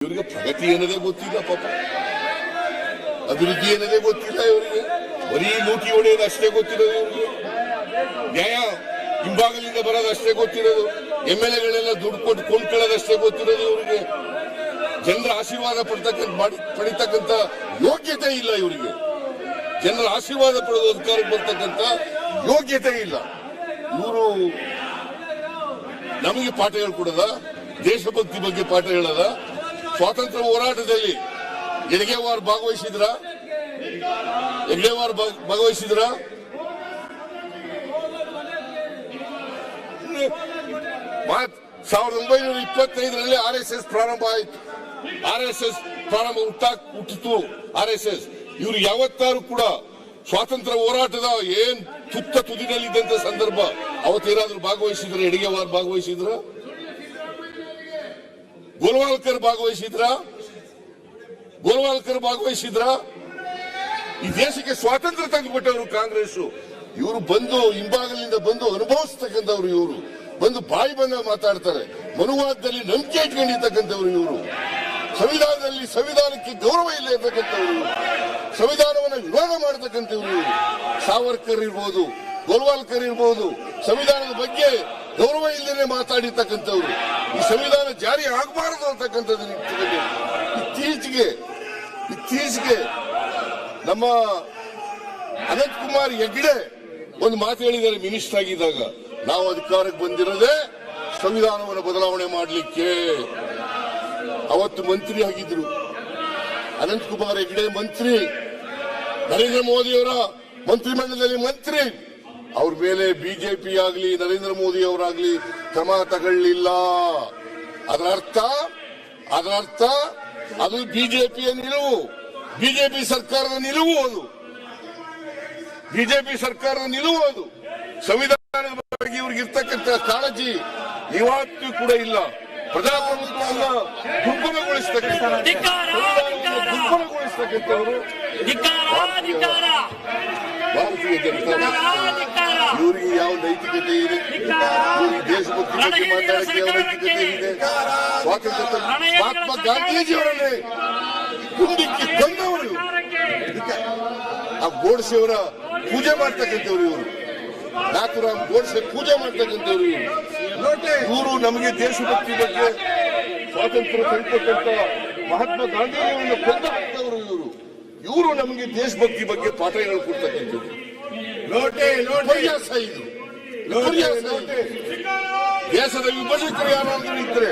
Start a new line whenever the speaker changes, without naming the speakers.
ಇವರಿಗೆ ಪ್ರಗತಿ ಏನದೇ ಗೊತ್ತಿಲ್ಲ, ಪಾಪ ಅಭಿವೃದ್ಧಿ ಏನದೇ ಗೊತ್ತಿಲ್ಲ ಇವರಿಗೆ. ಬರೀ ಲೂಟಿ ಹೊಡೆಯೋದು ಅಷ್ಟೇ ಗೊತ್ತಿರೋದು ಇವರಿಗೆ. ನ್ಯಾಯ ಹಿಂಭಾಗದಿಂದ ಬರೋದು ಅಷ್ಟೇ ಗೊತ್ತಿರೋದು. MLA ದುಡ್ಡು ಕೊಟ್ಟು ಕೊಂಡ್ಕೊಳ್ಳೋದಷ್ಟೇ ಗೊತ್ತಿರೋದು ಇವರಿಗೆ. ಜನರ ಆಶೀರ್ವಾದ ಪಡಿತಕ್ಕಂತ ಯೋಗ್ಯತೆ ಇಲ್ಲ ಇವರಿಗೆ. ಜನರ ಆಶೀರ್ವಾದ ಪಡೆದ ಅಧಿಕಾರಕ್ಕೆ ಬರ್ತಕ್ಕಂತ ಯೋಗ್ಯತೆ ಇಲ್ಲ. ಇವರು ನಮಗೆ ಪಾಠ ಹೇಳ್ಕೊಡದ, ದೇಶಭಕ್ತಿ ಬಗ್ಗೆ ಪಾಠ ಹೇಳದ. ಸ್ವಾತಂತ್ರ್ಯ ಹೋರಾಟದಲ್ಲಿ ಹೆಡ್ಗೇವಾರ್ ಭಾಗವಹಿಸಿದ್ರ? 1925ರಲ್ಲಿ RSS ಪ್ರಾರಂಭ ಆಯಿತು. ಹುಟ್ಟಿತು RSS. ಇವರು ಯಾವತ್ತಾರು ಕೂಡ ಸ್ವಾತಂತ್ರ್ಯ ಹೋರಾಟದ ಏನ್ ತುದಿನಲ್ಲಿದ್ದಂತ ಸಂದರ್ಭ ಅವತ್ತೇನಾದ್ರೂ ಭಾಗವಹಿಸಿದ್ರ? ಹೆಡ್ಗೇವಾರ್ ಭಾಗವಹಿಸಿದ್ರ? ಗೋಲ್ವಾಲ್ಕರ್ ಭಾಗವಹಿಸಿದ್ರ? ಈ ದೇಶಕ್ಕೆ ಸ್ವಾತಂತ್ರ್ಯ ತಂದುಕೊಟ್ಟವರು ಕಾಂಗ್ರೆಸ್. ಇವರು ಬಂದು ಹಿಂಭಾಗಲಿಂದ ಬಂದು ಅನುಭವಿಸ್ತಕ್ಕಂಥವ್ರು. ಇವರು ಬಂದು ಬಾಯಿ ಬಂದ ಮಾತಾಡ್ತಾರೆ. ಮನುವಾದದಲ್ಲಿ ನಂಬಿಕೆ ಇಟ್ಕೊಂಡಿರ್ತಕ್ಕಂಥವ್ರು ಇವರು. ಸಂವಿಧಾನಕ್ಕೆ ಗೌರವ ಇಲ್ಲ ಇರ್ತಕ್ಕಂಥವ್ರು ಇವರು. ಸಂವಿಧಾನವನ್ನು ವಿರೋಧ ಮಾಡತಕ್ಕಂಥವ್ರು ಇವರು. ಸಾವರ್ಕರ್ ಇರ್ಬೋದು, ಗೋಲ್ವಾಲ್ಕರ್ ಇರ್ಬೋದು, ಸಂವಿಧಾನದ ಬಗ್ಗೆ ಗೌರವ ಇಲ್ಲದೆ ಮಾತಾಡಿರ್ತಕ್ಕಂಥವ್ರು. ಈ ಸಂವಿಧಾನ ಜಾರಿ ಆಗಬಾರದು ಅಂತಕ್ಕಂಥದ್ದು ಇತ್ತೀಚೆಗೆ ನಮ್ಮ ಅನಂತಕುಮಾರ್ ಹೆಗ್ಡೆ ಒಂದು ಮಾತು ಹೇಳಿದ್ದಾರೆ. ಮಿನಿಸ್ಟರ್ ಆಗಿದ್ದಾಗ, ನಾವು ಅಧಿಕಾರಕ್ಕೆ ಬಂದಿರೋದೇ ಸಂವಿಧಾನವನ್ನು ಬದಲಾವಣೆ ಮಾಡಲಿಕ್ಕೆ. ಅವತ್ತು ಮಂತ್ರಿ ಆಗಿದ್ರು ಅನಂತಕುಮಾರ್ ಹೆಗ್ಡೆ, ಮಂತ್ರಿ, ನರೇಂದ್ರ ಮೋದಿಯವರ ಮಂತ್ರಿಮಂಡಲದಲ್ಲಿ ಮಂತ್ರಿ. ಅವ್ರ ಮೇಲೆ ಬಿಜೆಪಿ ಆಗ್ಲಿ ನರೇಂದ್ರ ಮೋದಿ ಅವರಾಗ್ಲಿ ಕ್ರಮ ತಗೊಳ್ಳಿಲ್ಲ. ಅದರ ಅರ್ಥ ಅದು ಬಿಜೆಪಿಯ ನಿಲುವು, ಬಿಜೆಪಿ ಸರ್ಕಾರದ ನಿಲುವು ಅದು. ಸಂವಿಧಾನದ ಬಗ್ಗೆ ಇವ್ರಿಗೆ ಇರ್ತಕ್ಕಂಥ ಕಾಳಜಿ ಇವತ್ತೂ ಕೂಡ ಇಲ್ಲ. ಪ್ರಜಾಪ್ರಭುತ್ವವನ್ನ ದುರ್ಬಲಗೊಳಿಸ್ತಕ್ಕಂಥವರು ಭಾರತೀಯ ಜನತಾ ಪಕ್ಷ. ಇವರಿಗೆ ಯಾವ ನೈತಿಕತೆ ಇದೆ? ಇವರಿಗೆ ದೇಶಭಕ್ತಿ ಬಗ್ಗೆ ಮಾತಾಡಕ್ಕೆ ಯಾವ ನೈತಿಕತೆ ಇದೆ? ಸ್ವಾತಂತ್ರ್ಯ ಮಹಾತ್ಮ ಗಾಂಧೀಜಿಯವರನ್ನೇ ಮುಂದಕ್ಕೆ ತಂದವರು. ಆ ಗೋಡ್ಸೆಯವರ ಪೂಜೆ ಮಾಡ್ತಕ್ಕಂಥವ್ರು ಇವರು. ನಾಥುರಾಮ್ ಗೋಡ್ಸೆ ಪೂಜೆ ಮಾಡ್ತಕ್ಕಂಥವ್ರು ಇವರು. ಇವರು ನಮಗೆ ದೇಶಭಕ್ತಿ ಬಗ್ಗೆ, ಸ್ವಾತಂತ್ರ್ಯ ತಂದುಕೊಟ್ಟಂತ ಮಹಾತ್ಮ ಗಾಂಧೀಜಿಯವರನ್ನು ಕೊಂದವರು ಇವರು ನಮಗೆ ದೇಶಭಕ್ತಿ ಬಗ್ಗೆ ಪಾಠ ಹೇಳ್ಕೊಡ್ತಕ್ಕಂಥದ್ದು. ದೇಶದ ವಿಭಜಕರು ಯಾರಾದ್ರೂ ಇದ್ರೆ